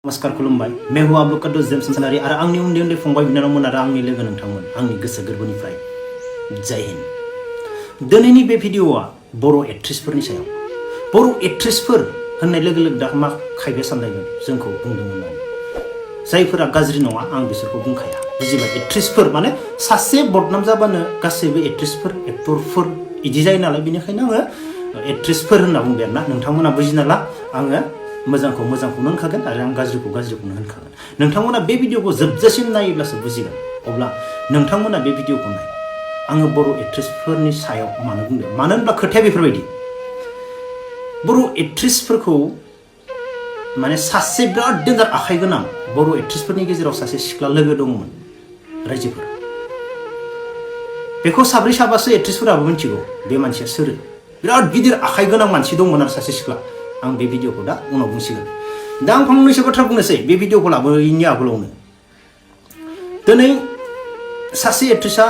नमस्कार खुलुमबाय मैं हूं आप लोग का दोस्त जेम्स मोसाहारी आरो आंनि उन्दै उन्दै फंबाय बिनानावमोन आरो आंनि लोगो नोंथांमोन आंनि गोसो गोरबोनिफ्राय जय हिन्द। दिनैनि बे भिडिअआ बर' एक्ट्रेसफोरनि सायाव। बर' एक्ट्रेसफोर होननाय लोगो लोगो दा मा खायबा सानलायगोन जोंखौ बुंदोंमोन जायफोरा गाज्रि नङा आं बिसोरखौ बुंखाया बुजिबाय। एक्ट्रेसफोर माने सासे बदनाम जाबानो गासैबो एक्ट्रेसफोर एक्टरफोर इदि जायो नालाय बेनिखायनो आङो एक्ट्रेसफोर होनना बुंबाय आरोना नोंथांमोना बुजिना ला आङो मोजांखौ मोजांखौनो होनखागोन आरो आं गाज्रिखौ गाज्रिखौनो होनखागोन। नोंथांमोना बे भिडिअखौ जोबजासिम नायोब्लासो बुजिगोन। अब्ला नोंथांमोना बे भिडिअखौ नाय। आङो बर' एक्ट्रेसफोरनि सायाव मानो बुंदों मानो होनब्ला खोथाया बेफोरबायदि बर' एक्ट्रेसफोरखौ माने सासे बिराद डेन्जार आखाइ गोनां बर' एक्ट्रेसफोरनि गेजेराव सासे सिख्ला लोगो दंमोन रायजोफोर। बेखौ साब्रै साबासो एक्ट्रेसफोराबो मिथिगौ बे मानसिया सोर। बिराद गिदिर आखाइ गोनां मानसि दंमोन आरो सासे सिख्ला। आं बे भिडिअखौ दा उनाव बुंसिगोन। दा आं फंनैसो बाथ्रा बुंनोसै बे भिडिअखौ लाबोयैनि आगोलावनो। दिनै सासे एक्ट्रेसआ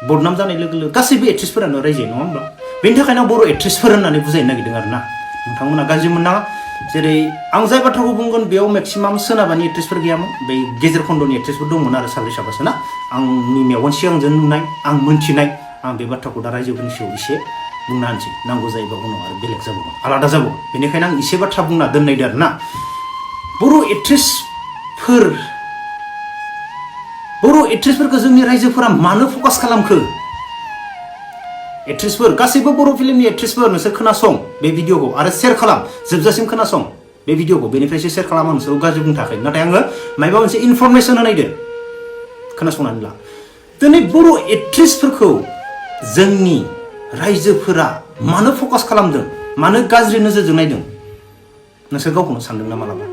बदनाम जानाय लोगो लोगो गासैबो एक्ट्रेसफोरानो रायजायो नङा होमब्ला? बेनि थाखायनो आं बर' एक्ट्रेसफोर होननानै बुजायनो नागिरदों आरोना नोंथांमोना गाज्रि मोननाङा। जेरै आं जाय बाथ्राखौ बुंगोन बेयाव मेक्सिमाम सोनाबानि एक्ट्रेसफोर गैयामोन। बै गेजेर खन्द'नि एक्ट्रेसफोर दंमोन आरो साब्रै साबासो ना आंनि मेगन सिगांजों नुनाय आं मोनथिनाय। आं बे बाथ्राखौ दा रायजोफोरनि सायाव एसे बुंना होनसै नांगौ जायोबा उनाव आरो बेलेग जाबावगोन आलादा जाबावगोन। बेनिखायनो आं एसे बाथ्रा बुंना दोननायदो आरोना बर' एक्ट्रेसफोरखौ जोंनि रायजोफोरा मानो फकास खालामखो? एक्ट्रेसफोर गासैबो बर' फिल्मनि एक्ट्रेसफोर नोंसोर खोनासं बे भिडिअखौ आरो शेयार खालाम जोबजासिम खोनासं बे भिडिअखौ। बेनिफ्रायसो शेयार खालाम। आं नोंसोरखौ गाज्रि बुंनो थाखाय नाथाय आङो माबा मोनसे इनफरमेसन होनायदो खोनासंनानै ला। दिनै बर' एक्ट्रेसफोरखौ जोंनि रायजोफोरा मानो फकास खालामदों मानो गाज्रि नोजोरजों नायदों नोंसोर गावखौनो सानदोंना मालाबा?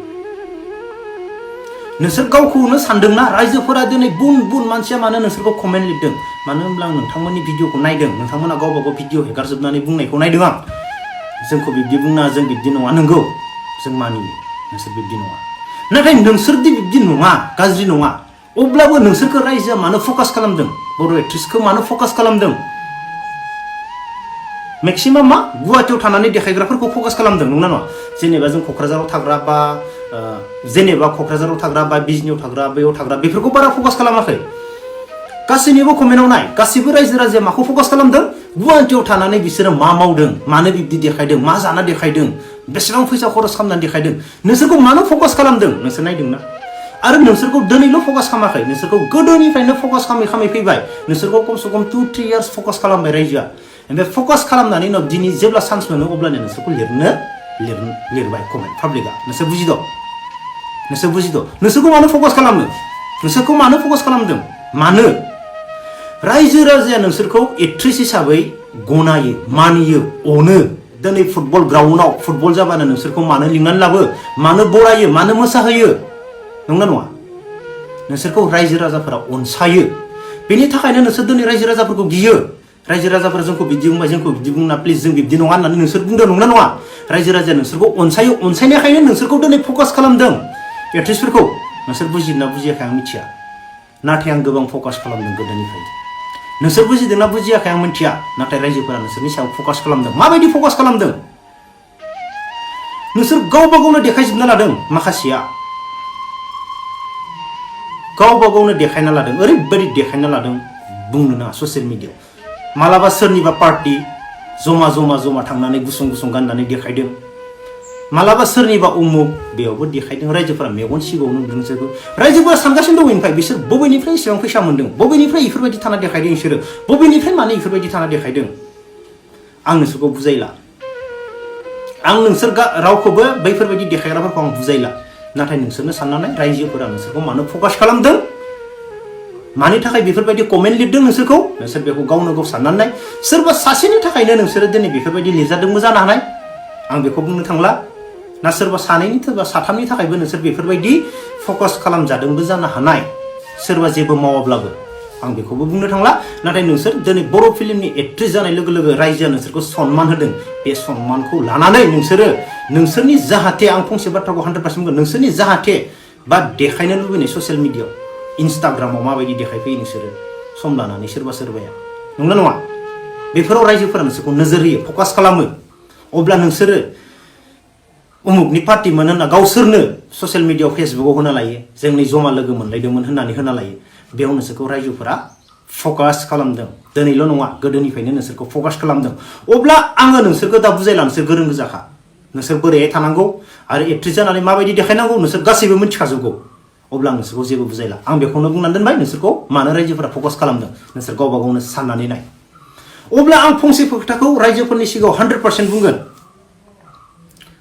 नोंसोर गावखौनो सानदोंना रायजोफोरा दिनै बुन बुन मानसिया मानो नोंसोरखौ कमेन्ट लिरदों? मानो होनब्ला आं नोंथांमोननि भिडिअखौ नायदों। नोंथांमोना गावबा गाव भिडिअ हेगारजोबनानै बुंनायखौ नायदों आं। जोंखौ बिब्दि बुंना जों बिब्दि नङा। नंगौ जों मानियो नोंसोर बिब्दि नङा। नाथाय नोंसोरदि बिब्दि नङा गाज्रि नङा अब्लाबो नोंसोरखौ रायजोआ मानो फकास खालामदों? बर' एक्ट्रेसखौ मानो फकास खालामदों? मेक्सिमाम मा गुवाहाटीयाव थानानै देखायग्राफोरखौ फकास खालामदों नंगौना नङा? जेनेबा जों क'क्राझाराव थाग्रा बा बिजनियाव थाग्रा बैयाव थाग्रा बेफोरखौ बारा फकास खालामाखै। गासैनिबो कमेन्टआव नाय गासैबो रायजो राजाया माखौ फकास खालामदों? गुवाहाटीयाव थानानै बिसोरो मा मावदों मानो बिब्दि देखायदों मा जाना देखायदों बेसेबां फैसा खरस खालामनानै देखायदों नोंसोरखौ मानो फकास खालामदों? नोंसोर नायदोंना? आरो नोंसोरखौ दिनैल' फकास खालामाखै नोंसोरखौ गोदोनिफ्रायनो फकास खालामै फैबाय। नोंसोरखौ खमसे खम 2-3 इयार्स फकास खालामबाय रायजोआ। ओमफ्राय फकास खालामनानै उनाव दिनै जेब्ला चान्स मोनो अब्लानो नोंसोरखौ लिरबाय कमेन्ट पाब्लिकआ। नोंसोर बुजिद'? नोंसोरखौ मानो फकास खालामो? नोंसोरखौ मानो फकास खालामदों? मानो? रायजो राजाया नोंसोरखौ एक्ट्रेस हिसाबै गनायो मानियो अनो। दिनै फुटबल ग्राउन्डआव फुटबल जाबानो नोंसोरखौ मानो लिंनानै लाबो मानो बरायो मानो मोसाहोयो नंगौना नङा? नोंसोरखौ रायजो राजाफोरा अनसायो। बेनि थाखायनो नोंसोर दिनै रायजो राजाफोरखौ गियो। रायजो राजाफोरा जोंखौ बिदि बुंबाय जोंखौ बिदि बुंना प्लिज जों बिब्दि नङा होननानै नोंसोर बुंदों नंगौना नङा? रायजो राजाया नोंसोरखौ अनसायो अनसायनायखायनो नोंसोरखौ दिनै फकास खालामदों एक्ट्रेसफोरखौ। नोंसोर बुजिदोंना बुजियाखै आं मिथिया नाथाय आं गोबां फकास खालामदों गोदोनिफ्राय। नोंसोर बुजिदोंना बुजियाखै आं मिथिया नाथाय रायजोफोरा नोंसोरनि सायाव फकास खालामदों। माबायदि फकास खालामदों? नोंसोर गावबा गावनो देखायजोबना लादों। माखासेया गावबा गावनो देखायना लादों ओरैबायदि देखायना लादों बुंनो नाङा। ससियेल मिडियायाव मालाबा सोरनिबा पार्टि जमा थांनानै गुसुं गाननानै देखायदों। मालाबा सोरनिबा उमुक बेयावबो देखायदों। रायजोफोरा मेगन सिगाङाव नुदों। नोंसोरखौ रायजोफोरा सानगासिनो दङ ओमफ्राय बिसोर बबेनिफ्राय एसेबां फैसा मोन्दों बबेनिफ्राय इफोरबायदि थाना देखायदों बिसोरो बबेनिफ्राय मानो इफोरबायदि थाना देखायदों? आं नोंसोरखौ बुजायला। आं नोंसोर रावखौबो बैफोरबायदय देखायग्राफोरखौ आं बुजायला। नाथाय नोंसोरनो साननानै रायजोफोरा नोंसोरखौ मानो फकास खालामदों मानि थाखाय बेफोरबायदि कमेन्ट लिरदों नोंसोरखौ नोंसोर बेखौ गावनो गाव साननानै सोरबा सासेनि थाखायनो नोंसोरो दिनै बेफोरबायदि लिरजादोंबो जानो हानाय। आं बेखौ बुंनो थांला ना सोरबा सानैनि सोरबा साथामनि थाखायबो नोंसोर बेफोरबायदि फकास खालामजादोंबो जानो हानाय सोरबा जेबो मावाब्लाबो आं बेखौबो बुंनो थांला। नाथाय नोंसोर दिनै बर' फिल्मनि एक्ट्रेस जानाय लोगो लोगो रायजोआ नोंसोरखौ सनमान होदों। बे सनमानखौ लानानै नोंसोरनि जाहाथे आं फंसे बाथ्राखौ 100% बुंगोन नोंसोरनि जाहाथे बा देखायनो लुबैनाय ससियेल मिडियायाव इन्स्टाग्रामाव माबायदि देखायफैयो नोंसोरो सम लानानै सोरबाया नंगौना नङा? बेफोराव रायजोफोरा नोंसोरखौ नोजोर होयो फकास खालामो। अब्ला नोंसोरो उमुकनि पार्टी मोन होनना गावसोरनो ससियेल मिडियायाव फेसबुकआव होना लायो जोंनि जमा लोगो मोनलायदोंमोन होननानै होना लायो बेयाव नोंसोरखौ रायजोफोरा फकास खालामदों दिनैल' नङा गोदोनिफ्रायनो नोंसोरखौ फकास खालामदों अब्ला आङो नोंसोरखौ दा बुजायला नोंसोर गोरों गोजाखा नोंसोर बोरैहाय थानांगौ आरो एक्ट्रेस जानानै माबायदि देखायनांगौ नोंसोर गासैबो मिथिखाजोबगौ अब्ला आं नोंसोरखौ जेबो बुजायला आं बेखौनो बुंनानै दोनबाय नोंसोरखौ मानो रायजोफोरा फकास खालामदों नोंसोर गावबा गावनो साननानै नाय अब्ला आं फंसे खोथाखौ रायजोफोरनि सिगाङाव 100% बुंगोन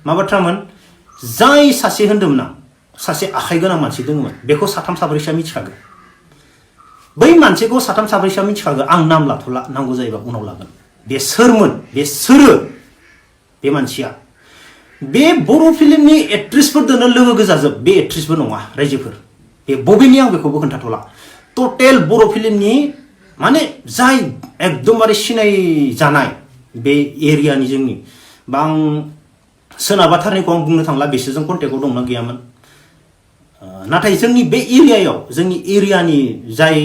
मा बाथ्रामोन जाय सासे होन्दोंमोन आं सासे आखाइ गोनां मानसि दङमोन बेखौ साथाम साब्रैसोआ मिथिखागोन बै मानसिखौ साथाम साब्रैसोआ मिथिखागोन आं नाम लाथ'ला नांगौ जायोबा उनाव लागोन बे सोरमोन बे सोरो बे मानसिया बे बर' फिल्मनि एक्ट्रेसफोरजोंनो लोगो गोजाजोब बे एक्ट्रेसबो नङा रायजोफोर बे बबेनि आं बेखौबो खोन्थाथ'ला टटेल बर' फिल्मनि माने जाय एकदमबारे सिनाय जानाय बे एरियानि जोंनि बा आं सोनाबाथारनिखौ आं बुंनो थांला बिसोरजों कन्टेक्टआव दंना गैयामोन नाथाय जोंनि बे एरियायाव जोंनि एरियानि जाय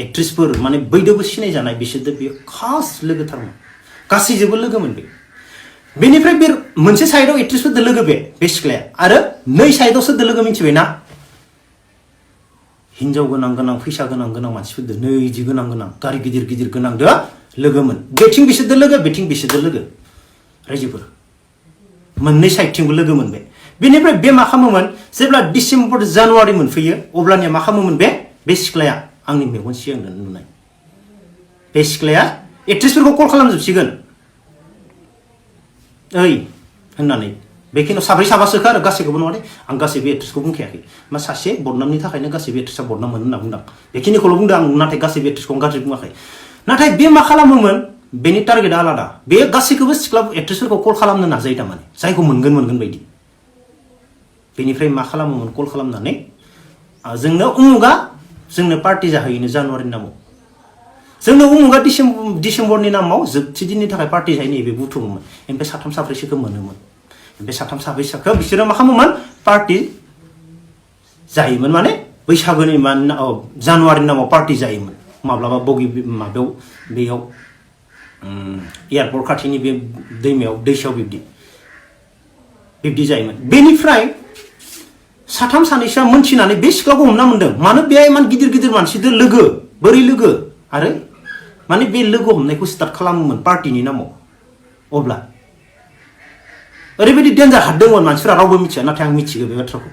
एक्ट्रेसफोर माने बैदोबो सिनाय जानाय बिसोरजों बेयो खास लोगोथारमोन गासैजोंबो लोगोमोन बे बेनिफ्राय बे मोनसे साइडआव एक्ट्रेसफोरजों लोगो बे सिख्लाया आरो नै साइडआव सोरजों लोगो मिथिबायना हिन्जाव गोनां गोनां फैसा गोनां गोनां मानसिफोरजों नैजि गोनां गोनां गारि गिदिर गिदिर गोनांदो लोगोमोन बेथिं बिसोरजों लोगो बेथिं बिसोरजों लोगो रायजोफोर मोननै साइडथिंबो लोगो मोनबाय बेनिफ्राय बे मा खालामोमोन जेब्ला डिसेम्बर जानुवारि मोनफैयो अब्लानिया मा खालामोमोन बे सिख्लाया आंनि मेगन सिगांजों नुनाय बे सिख्लाया एक्ट्रेसफोरखौ कल खालामजोबसिगोन ओइ होननानै बेखिनियाव साब्रै साबासोखा आरो गासैखौबो नङा दे आं गासैबो एक्ट्रेसखौ बुंखायाखै मा सासे बदनामनि थाखायनो गासैबो एक्ट्रेसआ बदनाम मोनो होनना बुंदों बेखिनिखौल' बुंदों आं नाथाय गासैबो एक्ट्रेसखौ आं गाज्रि बुङाखै नाथाय बे मा खालामोमोन बेनि टारगेटआ आलादा बे गासैखौबो सिख्ला एक्ट्रेसफोरखौ कल खालामनो नाजायो थारमाने जायखौ मोनगोन बायदि बेनिफ्राय मा खालामोमोन कल खालामनानै जोंनो उमुगा जोंनो पार्टि जाहैनो जानुवारिनि नामाव जोंनो उमुगा डिसेम्बरनि नामाव जोबथि दिननि थाखाय पार्टि जाहैनो बे बुथुमोमोन ओमफ्राय साथाम साब्रैसोखौ मोनोमोन ओमफ्राय साथाम साब्रैसोखौ बिसोरो मा खालामोमोन पार्टि जायोमोन माने बैसागोनि जानुवारिनि नामाव पार्टि जायोमोन माब्लाबा बगि माबायाव बेयाव एयारपर्ट खाथिनि बे दैमायाव दैसायाव बिब्दि जायोमोन बेनिफ्राय साथाम सानैसोआ मोनथिनानै बे सिख्लाखौ हमना मोन्दों मानो बे इमान गिदिर गिदिर मानसिजों लोगो बोरै लोगो आरो माने बे लोगो हमनायखौ स्टार्ट खालामोमोन पार्टिनि नामाव अब्ला ओरैबायदि डेन्जार हाददोंमोन मानसिफोरा रावबो मिथिया नाथाय आं मिथिगौ बे बाथ्राखौ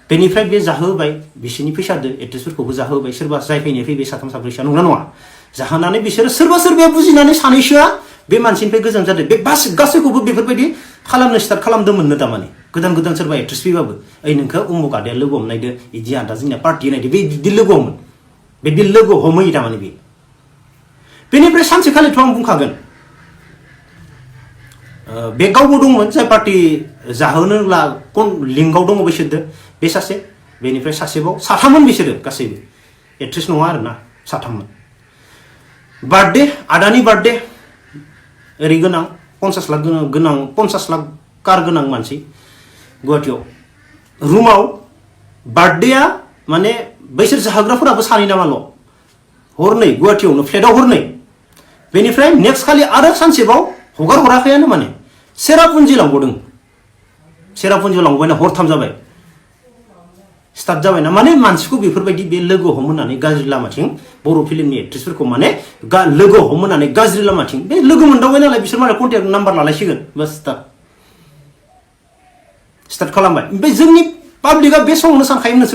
बेनिफ्राय बे जाहोबाय बिसोरनि फैसादो एक्ट्रेसफोरखौबो जाहोबाय सोरबा जाय फैनाय फैबाय साथाम साब्रैसोआ नंना नङा जाहोनानै बिसोरो सोरबाया बुजिनानै सानैसोआ बे मानसिनिफ्राय गोजान जादों बे गासैखौबो बेफोरबायदि खालामनो स्टार्ट खालामदोंमोननो थारमाने गोदान सोरबा एक्ट्रेस फैबाबो ओइ नोंखौ उमुक आदाया लोगो हमनायदो इदि आदा जोंनिया पार्टि नायदो बे बिदि लोगो हमोन बे लोगो हमहैयो थारमाने बेनिफ्राय सानसेखालिथ' आं बुंखागोन बे गावबो दंमोन जाय पार्टि जाहोनो लिंकआव दङ बिसोरदो बे सासे बेनिफ्राय सासेबाव साथाममोन बिसोरो गासैबो एक्ट्रेस नङा आरोना साथाममोन बार्थडे आदानि बार्थडे ओरै गोनां 50 लाख गोनां 50 लाख कार गोनां मानसि गुवाहाटीयाव रुमाव बार्थडेआ माने बैसोर जाहोग्राफोराबो सानै नामाल' हरनै गुवाहाटीयावनो फ्लेटआव हरनै बेनिफ्राय नेक्स्ट खालि आरो सानसेबाव हराखैयानो माने सेरापुन्जि लांबायना हरथाम जाबाय स्टार्ट जाबायना माने मानसिखौ बेफोरबायदि बे लोगो हमहोनानै गाज्रि लामाथिं बर' फिल्मनि एक्ट्रेसफोरखौ माने लोगो हमहोनानै गाज्रि लामाथिं बे लोगो मोनदावबाय नालाय बिसोर माने कन्टेक्ट नाम्बार लालायसिगोन बास स्टार्ट खालामबाय ओमफ्राय जोंनि पाब्लिकआ बे समावनो सानखायोमोन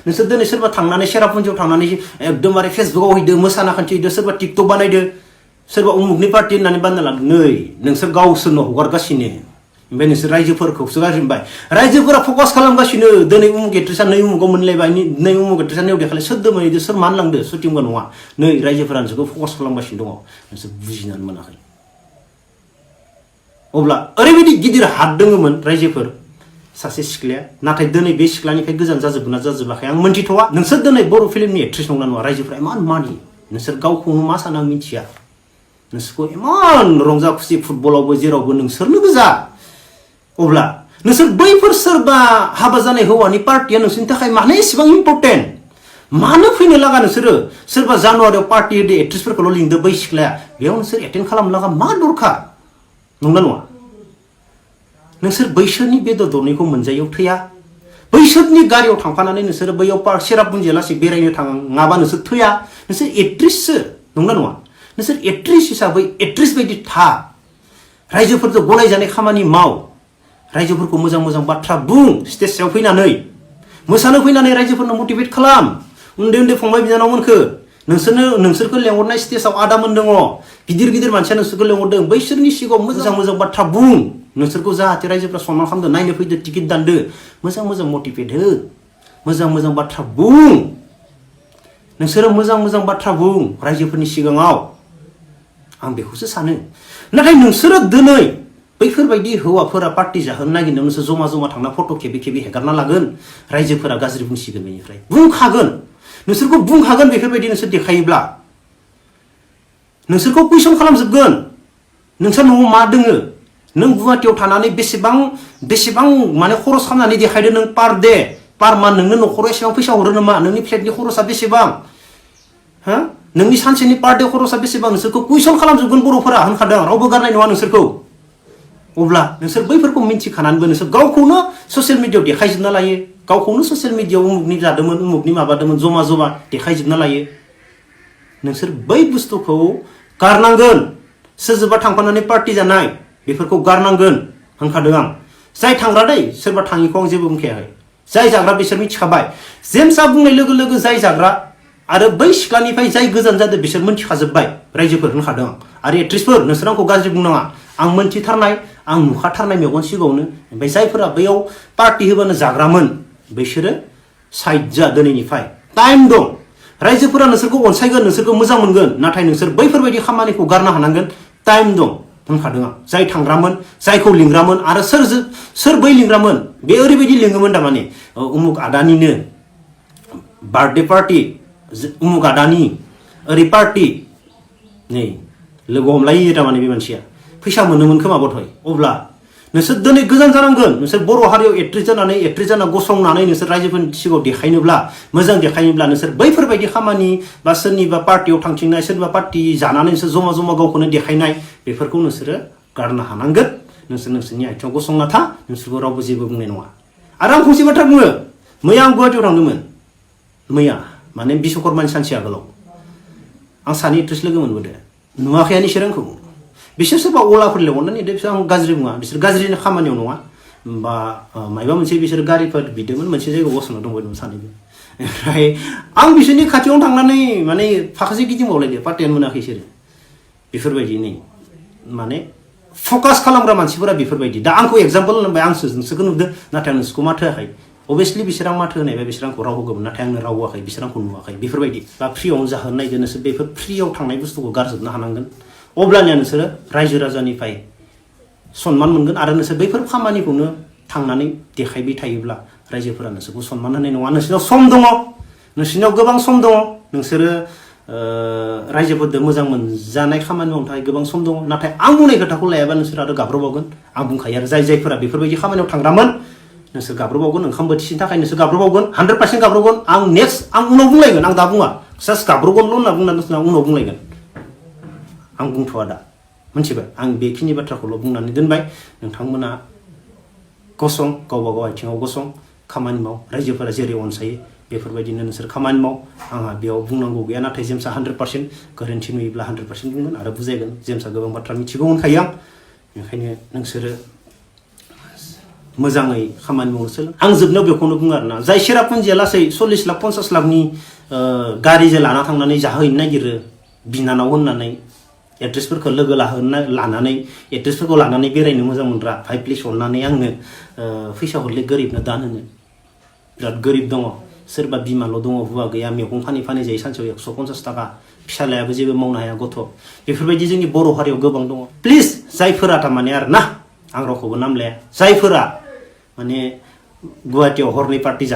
नोंसोर दिनै सोरबा थांनानै सेरापुन्जियाव थांनानै एकदमबारे फेसबुकआव हैदो मोसाना खान्थिहैदो सोरबा टिकटक बानायदो सोरबा उमुकनि पार्टि होननानै बानायना लादों नै नोंसोर गावसोरनो हगारगासिनो ओमफ्राय नोंसोर रायजोफोरखौसो गाज्रि मोनबाय रायजोफोरा फकास खालामगासिनो दिनै उमुक एक्ट्रेसआ नै उमुकाव मोनलायबाय नै उमुक एक्ट्रेसआ नैयाव देखायलाय सोर दोमैदो सोर मान लांदो शुटिंबो नङा नै रायजोफोरा नोंसोरखौ फकास खालामगासिनो दङ नोंसोर बुजिनानै मोनाखै अब्ला ओरैबायदि गिदिर हात दङमोन रायजोफोर सासे सिख्लाया नाथाय दिनै बे सिख्लानिफ्राय गोजान जाजोबगोन ना जाजोबाखै आं मोनथिथ'वा नोंसोर दिनै बर' फिल्मनि एक्ट्रेस नंना नङा रायजोफोरा इमान मानियो नोंसोर गावखौनो मा साना आं मिथिया नोंसोरखौ इमान रंजा खुसि फुटबलावबो जेरावबो नोंसोरनो गोजा अब्ला नोंसोर बैफोर सोरबा हाबा जानाय हौवानि पार्टिया नोंसोरनि थाखाय मानो एसेबां इम्पर्टेन्ट मानो फैनो लागा नोंसोरो सोरबा जानुवारियाव पार्टि होदो एक्ट्रेसफोरखौल' लिंदो बै सिख्लाया बेयाव नोंसोर एटेन्ड खालामनो लागा मा दरखार नंना नङा नोंसोर बैसोरनि बेदर दरनैखौ मोनजायैयाव थैया बैसोरनि गारियाव थांफानानै नोंसोर बैयाव पार्क सेरापुन्जि लासै बेरायनो थाङाबा नोंसोर थैया नोंसोर एक्ट्रेससो नंगौना नङा नोंसोर एक्ट्रेस हिसाबै एक्ट्रेस बायदि था रायजोफोरजों गनायजानाय खामानि माव रायजोफोरखौ मोजां मोजां बाथ्रा बुं स्टेजआव फैनानै मोसानो फैनानै रायजोफोरनो मटिभेट खालाम उन्दै उन्दै फंबाय बिनानावमोनखौ नोंसोरखौ लेंहरनाय स्टेजआव आदामोन दङ गिदिर गिदिर मानसिया नोंसोरखौ लेंहरदों बैसोरनि सिगाङाव मोजां मोजां बाथ्रा बुं नोंसोरखौ जाहाथे रायजोफ्रा सनमान खालामदो नायनो फैदो टिकेट दानदो मोजां मोजां मटिभेट हो मोजां मोजां बाथ्रा बुं नोंसोरो मोजां मोजां बाथ्रा बुं रायजोफोरनि सिगाङाव आं बेखौसो सानो नाथाय नोंसोरो दिनै बैफोरबायदि हौवाफोरा पार्टी जाहोनो नागिरनायाव नोंसोर जमा जमा थांना फट' खेबे खेबे हेगारना लागोन रायजोफोरा गाज्रि बुंसिगोन बेनिफ्राय बुंखागोन नोंसोरखौ बुंखागोन बेफोरबायदि नोंसोर देखायोब्ला नोंसोरखौ कुइसन खालामजोबगोन नोंसोर न'आव मा दोङो नों गुवाहाटीयाव थानानै बेसेबां माने खरस खालामनानै देखायदो नों पार डे पार मान्थ नोंनो न'खराव एसेबां फैसा हरो नामा नोंनि फ्लेटनि खरसा बेसेबां हा नोंनि सानसेनि पार डे खरसा बेसेबां नोंसोरखौ कुइसन खालामजोबगोन बर'फोरा होनखादों रावबो गारनाय नङा नोंसोरखौ अब्ला नोंसोर बैफोरखौ मिन्थिखानानैबो नोंसोर गावखौनो ससियेल मिडियायाव देखायजोबना लायो गावखौनो ससियेल मिडियायाव उमुगनि जादोंमोन उमुगनि माबादोंमोन जमा जमा देखायजोबना लायो नोंसोर बै बुस्थुखौ गारनांगोन सोरजोंबा थांफानानै पार्टी जानाय बेफोरखौ गारनांगोन होनखादों आं जाय थांग्रा दै सोरबा थाङिखौ आं जेबो बुंखायाखै जाय जाग्रा बिसोर मिथिखाबाय जेम्सआ बुंनाय लोगो लोगो जाय जाग्रा आरो बै सिख्लानिफ्राय जाय गोजान जादों बिसोर मिथिखाजोबबाय रायजोफोर होनखादों आरो एक्ट्रेसफोर नोंसोर आंखौ गाज्रि बुंनाङा आं मोनथिथारनाय आं नुखाथारनाय मेगन सिगाङावनो ओमफ्राय जायफोरा बैयाव पार्टी होबानो जाग्रामोन बिसोरो साइड जा दिनैनिफ्राय टाइम दं रायजोफोरा नोंसोरखौ अनसायगोन नोंसोरखौ मोजां मोनगोन नाथाय नोंसोर बैफोरबायदि खामानिखौ गारनो हानांगोन टाइम दं होनखादों आं जाय थांग्रामोन जायखौ लिंग्रामोन आरो सोर बै लिंग्रामोन बे ओरैबायदि लिङोमोन थारमाने उमुक आदानिनो बार्थडे पार्टी उमुक आदानि ओरै पार्टी नै लोगो हमलायो थारमाने बे मानसिया फैसा मोनोमोन खोमा बथय अब्ला नोंसोर दिनै गोजान जानांगोन नोंसोर बर' हारियाव एक्ट्रेस जाना गसंनानै नोंसोर रायजोफोरनि सिगाङाव देखायनोब्ला मोजां देखायनोब्ला नोंसोर बैफोरबायदि खामानि बा सोरनिबा पार्टीयाव थांथिंनाय सोरनिबा पार्टी जानानै नोंसोर जमा जमा गावखौनो देखायनाय बेफोरखौ नोंसोरो गारनो हानांगोन नोंसोर नोंसोरनि आथिङाव गसंना था नोंसोरखौ रावबो जेबो बुंनाय नङा आरो आं फंसे बाथ्रा बुङो मैया आं गुवाहाटीयाव थांदोंमोन मैया माने बिश्वकर्मानि सानसे आगोलाव आं सानै एक्ट्रेस लोगो मोनबोदों नुवाखैयानो इसोर आंखौ बिसोर सोरबा अलाफोर लेंहरनानै बिसोर आं गाज्रि बुङा बिसोर गाज्रि खामानियाव नङा बा मायबा मोनसे बिसोर गारिफोर बिदोंमोन मोनसे जायगायाव गसंना दंबायदोंमोन सानैबो ओमफ्राय आं बिसोरनि खाथियावनो थांनानै माने फाखासे गिदिंबावलायदो पार्टियानो मोनाखै बिसोरो बेफोरबायदि नै माने फकास खालामग्रा मानसिफोरा बेफोरबायदि दा आंखौ एगजाम्पल होनबाय आं नोंसोरखौ नुदों नाथाय आं नोंसोरखौ माथो होआखै अभियासलि बिसोर आं माथो होनायबा बिसोर आंखौ राव होगौमोन नाथाय आंनो राव होआखै बिसोर आंखौ नुवाखै बेफोरबायदि बा फ्रियावनो जाहोनो नायदो नोंसोर बेफोर फ्रियाव थांनाय बुस्थुखौ गारजोबनो हानांगोन अब्लानिया नोंसोरो रायजो राजानिफ्राय सनमान मोनगोन आरो नोंसोर बैफोर खामानिखौनो थांनानै देखायबाय थायोब्ला रायजोफोरा नोंसोरखौ सनमान होनाय नङा नोंसोरनाव सम दङ नोंसोरनाव गोबां सम दङ नोंसोरो रायजोफोरजों मोजां मोनजानाय खामानि मावनो थाखाय गोबां सम दङ नाथाय आं बुंनाय खोथाखौ लायाबा नोंसोर आरो गाब्रबावगोन आं बुंखायो आरो जायफोरा बेफोरबायदि खामानियाव थांग्रामोन नोंसोर गाब्रबावगोन ओंखाम बोथिसेनि थाखाय नोंसोर गाब्रबावगोन 100% गाब्रबावगोन आं नेक्स्ट आं उनाव बुंलायगोन आं दा बुङा जास्ट गाब्रगोनल' होनना बुंनानै उनाव बुंलायगोन आं बुंथ'वा दा मिथिबाय आं बेखिनि बाथ्राखौल' बुंनानै दोनबाय नोंथांमोना गसं गावबा गाव आथिङाव गसं खामानि माव रायजोफोरा जेरै अनसायो बेफोरबायदिनो नोंसोर खामानि माव आंहा बेयाव बुंनांगौ गैया नाथाय जेम्सआ 100% गोरोन्थि नुयोब्ला 100% बुंगोन आरो बुजायगोन जेम्सआ गोबां बाथ्रा मिथिगौ होनखायो आं बेनिखायनो नोंसोरो मोजाङै खामानि मावनो सोलों आं जोबनायाव बेखौनो बुङो आरोना जाय सेरापुन्जिया लासै 40 लाख 50 लाखनि गारिजों लाना थांनानै जाहोहैनो नागिरो बिनानाव होननानै एक्ट्रेसफोरखौ लोगो लानानै एक्ट्रेसफोरखौ लानानै बेरायनो मोजां मोनग्रा भाइ प्लिज अननानै आंनो फैसा हरले गोरिबनो दान होनो बिराद गोरिब दङ सोरबा बिमाल' दङ हुवा गैया मैगं फानै जायो सानसेयाव 150 थाखा फिसालायाबो जेबो मावनो हाया गथ' बेफोरबायदि जोंनि बर' हारियाव गोबां दङ प्लिज जायफोरा थारमाने आरो ना आं रावखौबो नाम लाया जायफोरा माने गुवाहाटीयाव हरनै पार्टी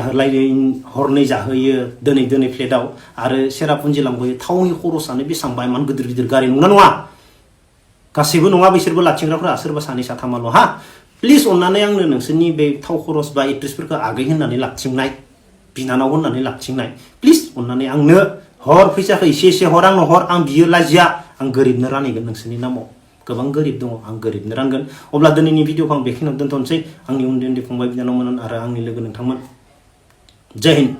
हरनै जाहोयो दिनै फ्लेटआव आरो सेरापुन्जि लांबोयो थावनि खरसानो बेसेबांबा इमान गिदिर गारि नङा गासैबो नङा बिसोरबो लाथिंग्राफोरा सोरबा सानै साथामाल' हा प्लिज अननानै आंनो नोंसोरनि बे थाव खरस बा एक्ट्रेसफोरखौ आगै होननानै लाबथिंनाय बिनानाव होननानै लाबथिंनाय प्लिज अननानै आंनो हर फैसाखौ एसे हर आंनो हर आं बियो लाजिया आं गोरिबनो रानहैगोन नोंसोरनि नामाव गोबां गोरिब दङ आं गोरिबनो रानगोन अब्ला दिनैनि भिडिअखौ आं बेखिनियाव दोनथ'नोसै आंनि उन्दै उन्दै फंबाय बिनानावमोन आरो आंनि लोगो नोंथांमोन जय हिन्द